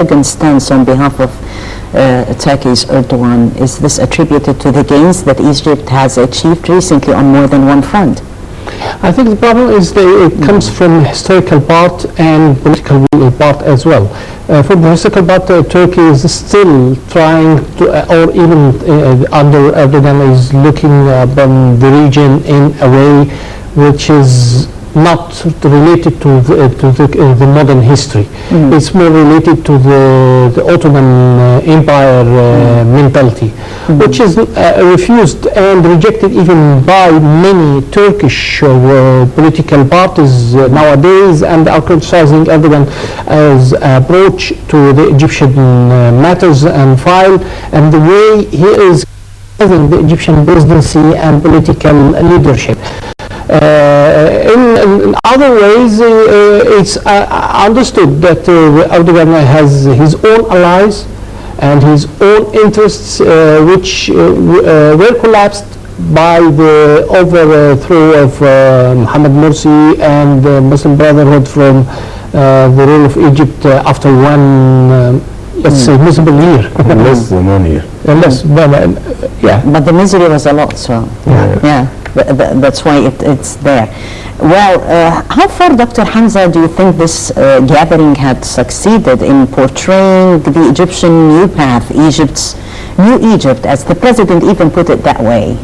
arrogant stance on behalf of Turkey's Erdogan, is this attributed to the gains that Egypt has achieved recently on more than one front? I think the problem is that it comes from historical part and political part as well. From the historical part, Turkey is still trying to, or even under Erdogan, is looking upon the region in a way which is not related to the modern history. It's more related to the Ottoman Empire mentality, which is refused and rejected even by many Turkish political parties nowadays, and are criticizing Erdogan as approach to the Egyptian matters and file, and the way he is having the Egyptian presidency and political leadership. In other ways, it's understood that Erdogan has his own allies and his own interests, which were collapsed by the overthrow of Mohammed Morsi and the Muslim Brotherhood from the rule of Egypt after one, let's say, miserable year. Less than 1 year. Yeah. But the misery was a lot, so yeah. That's why it's there. Well, how far, Dr. Hamza, do you think this gathering had succeeded in portraying the Egyptian new path, Egypt's new Egypt, as the president even put it that way,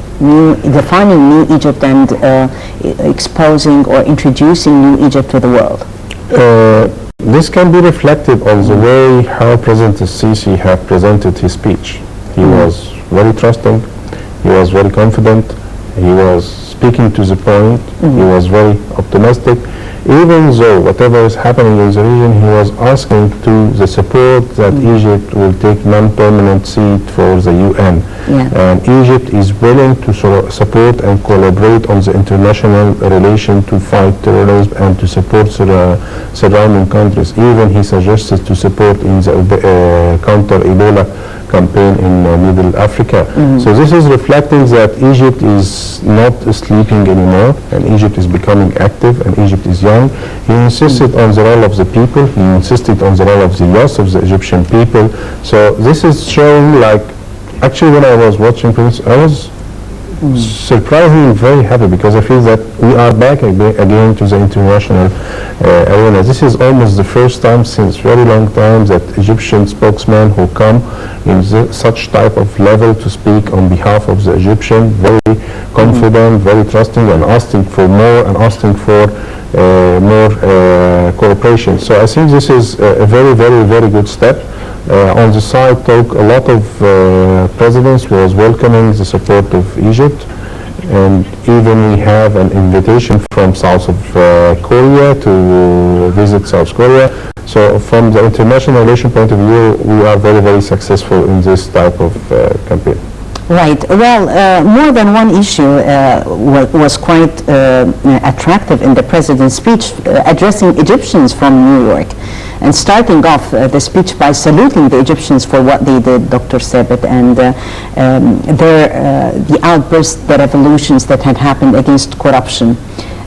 defining new Egypt and exposing or introducing new Egypt to the world? This can be reflected on the way how President Sisi had presented his speech. He was very trusting, he was very confident, he was speaking to the point, he was very optimistic. Even though whatever is happening in the region, he was asking to the support that Egypt will take non-permanent seat for the UN. And Egypt is willing to support and collaborate on the international relation to fight terrorism and to support surrounding countries. Even he suggested to support in the counter-Ebola campaign in Middle Africa. So this is reflecting that Egypt is not sleeping anymore, and Egypt is becoming active, and Egypt is young. He insisted on the role of the people, he insisted on the role of the youth of the Egyptian people. So this is showing, like, actually when I was watching Prince, I was surprisingly very happy, because I feel that we are back again to the international arena. This is almost the first time since very long time that Egyptian spokesmen who come in such type of level to speak on behalf of the Egyptian, very confident, very trusting, and asking for more and asking for more cooperation. So I think this is a very, very, very good step. On the side, a lot of presidents was welcoming the support of Egypt, and even we have an invitation from South of Korea to visit South Korea. So from the international relation point of view, we are very, very successful in this type of campaign. Right. Well, more than one issue was quite attractive in the president's speech, addressing Egyptians from New York, and starting off the speech by saluting the Egyptians for what they did, Dr. Thabrt, and the outbursts, the revolutions that had happened against corruption.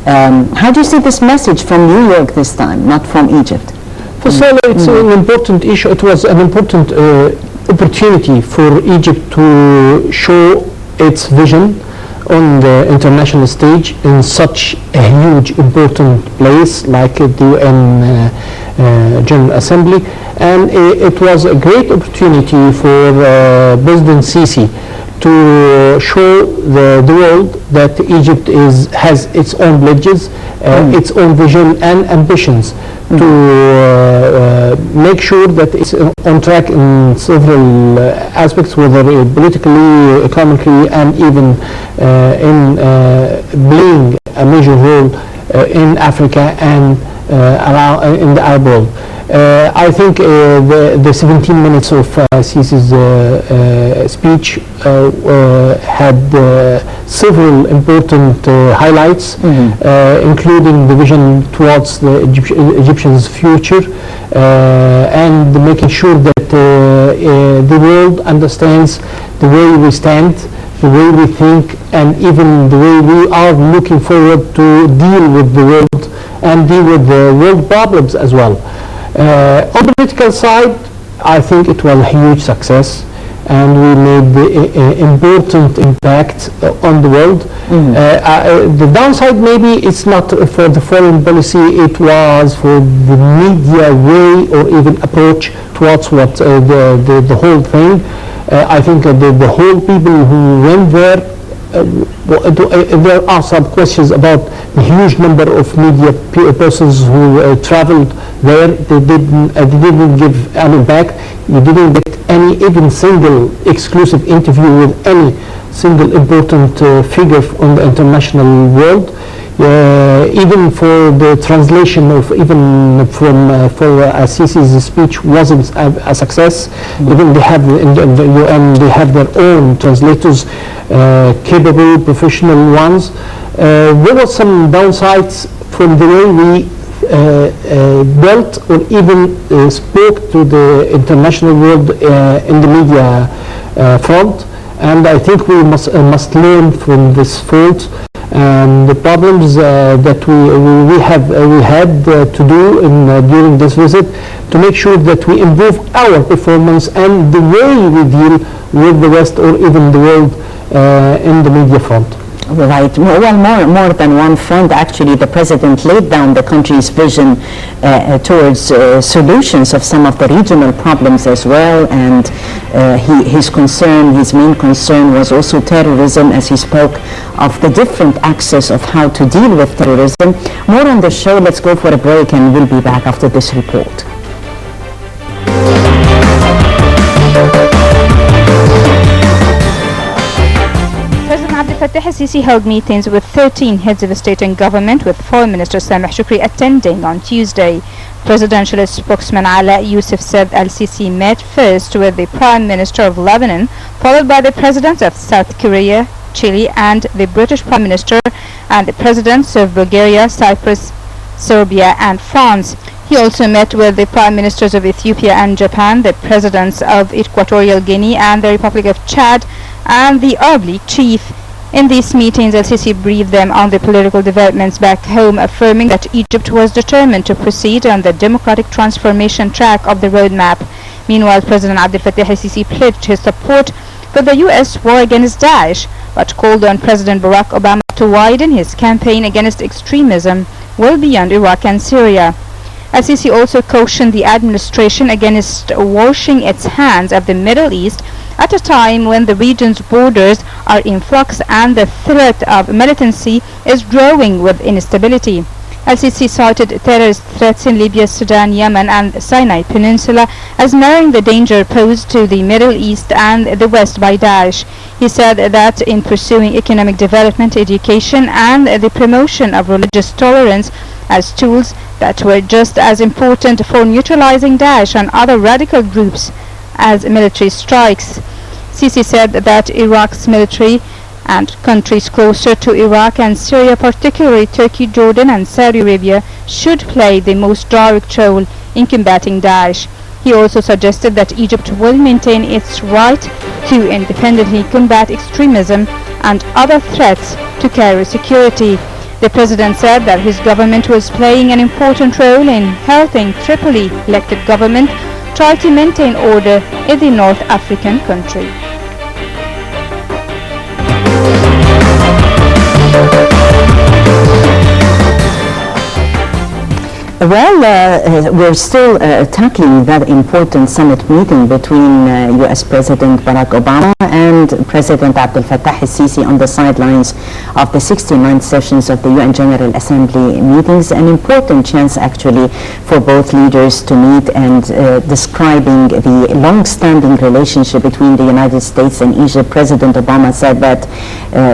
How do you see this message from New York this time, not from Egypt? First of all, it's an important issue. It was an important opportunity for Egypt to show its vision on the international stage in such a huge, important place like the UN General Assembly, and it was a great opportunity for President Sisi to show the world that Egypt has its own pledges, its own vision and ambitions to make sure that it's on track in several aspects, whether politically, economically, and even in playing a major role in Africa and around in the Arab world. I think the 17 minutes of Sisi's speech had several important highlights, including the vision towards the Egyptians' future, and making sure that the world understands the way we stand, the way we think, and even the way we are looking forward to deal with the world and deal with the world problems as well. On the political side, I think it was a huge success, and we made the important impact on the world. The downside maybe it's not for the foreign policy, it was for the media way or even approach towards what the whole thing. I think the whole people who went there, there are some questions about the huge number of media persons who traveled there. They didn't give any back. You didn't get any even single exclusive interview with any single important figure on the international world. Even for the translation of even for Sisi's speech wasn't a success. Even they have in the UN, they have their own translators, capable, professional ones. There were some downsides from the way we dealt or even spoke to the international world in the media front, and I think we must learn from this fault and the problems that we had to do during this visit, to make sure that we improve our performance and the way we deal with the West or even the world in the media front. Right. Well, more than one front. Actually, the president laid down the country's vision towards solutions of some of the regional problems as well. And his main concern was also terrorism, as he spoke of the different axes of how to deal with terrorism. More on the show. Let's go for a break, and we'll be back after this report. Fattah al-Sisi held meetings with 13 heads of state and government, with Foreign Minister Sameh Shukri attending on Tuesday. Presidential spokesman Ala Yusuf said al-Sisi met first with the Prime Minister of Lebanon, followed by the presidents of South Korea, Chile, and the British Prime Minister, and the presidents of Bulgaria, Cyprus, Serbia, and France. He also met with the Prime Ministers of Ethiopia and Japan, the presidents of Equatorial Guinea and the Republic of Chad, and the Arab League chief. In these meetings, al-Sisi briefed them on the political developments back home, affirming that Egypt was determined to proceed on the democratic transformation track of the roadmap. Meanwhile, President Abdel Fattah al-Sisi pledged his support for the U.S. war against Daesh, but called on President Barack Obama to widen his campaign against extremism well beyond Iraq and Syria. Al-Sisi also cautioned the administration against washing its hands of the Middle East at a time when the region's borders are in flux and the threat of militancy is growing with instability. Al-Sisi cited terrorist threats in Libya, Sudan, Yemen, and Sinai Peninsula as mirroring the danger posed to the Middle East and the West by Daesh. He said that in pursuing economic development, education, and the promotion of religious tolerance as tools that were just as important for neutralizing Daesh and other radical groups as military strikes. Sisi said that Iraq's military and countries closer to Iraq and Syria, particularly Turkey, Jordan, and Saudi Arabia, should play the most direct role in combating Daesh. He also suggested that Egypt will maintain its right to independently combat extremism and other threats to Cairo security. The president said that his government was playing an important role in helping Tripoli-elected government try to maintain order in the North African country. Well, we're still tackling that important summit meeting between U.S. President Barack Obama and President Abdel Fattah al-Sisi on the sidelines of the 69th sessions of the UN General Assembly meetings. An important chance, actually, for both leaders to meet, and describing the long-standing relationship between the United States and Egypt. President Obama said that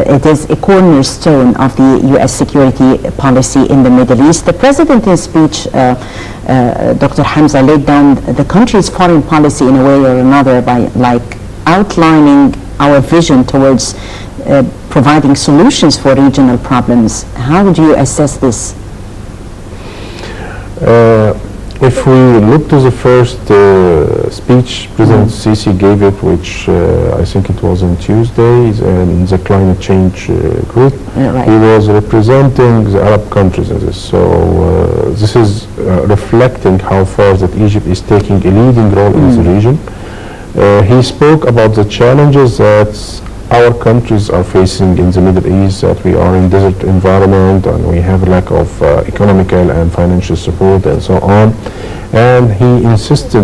it is a cornerstone of the U.S. security policy in the Middle East. The president, in speech, Dr. Hamza, laid down the country's foreign policy in a way or another by outlining our vision towards providing solutions for regional problems. How would you assess this? If we look to the first speech President Sisi gave it, which I think it was on Tuesday in the climate change group, Right. he was representing the Arab countries in this. So this is reflecting how far that Egypt is taking a leading role in the region. He spoke about the challenges that our countries are facing in the Middle East, that we are in desert environment and we have lack of economical and financial support and so on. And he insisted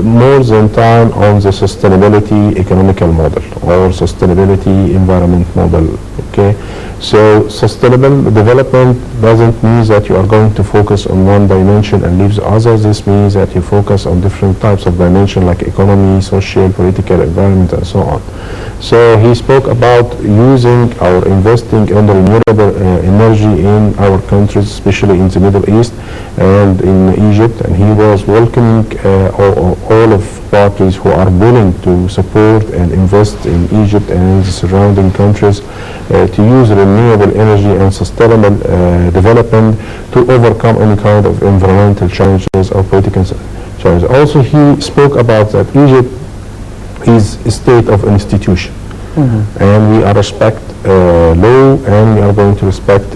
more than time on the sustainability economical model or sustainability environment model. Okay, so sustainable development doesn't mean that you are going to focus on one dimension and leave the others. This means that you focus on different types of dimension like economy, social, political, environment, and so on. So he spoke about using or investing in renewable energy in our countries, especially in the Middle East and in Egypt, and he was welcoming all of parties who are willing to support and invest in Egypt and the surrounding countries to use renewable energy and sustainable development to overcome any kind of environmental challenges or political challenges. Also, he spoke about that Egypt is a state of institution, and we are respect law, and we are going to respect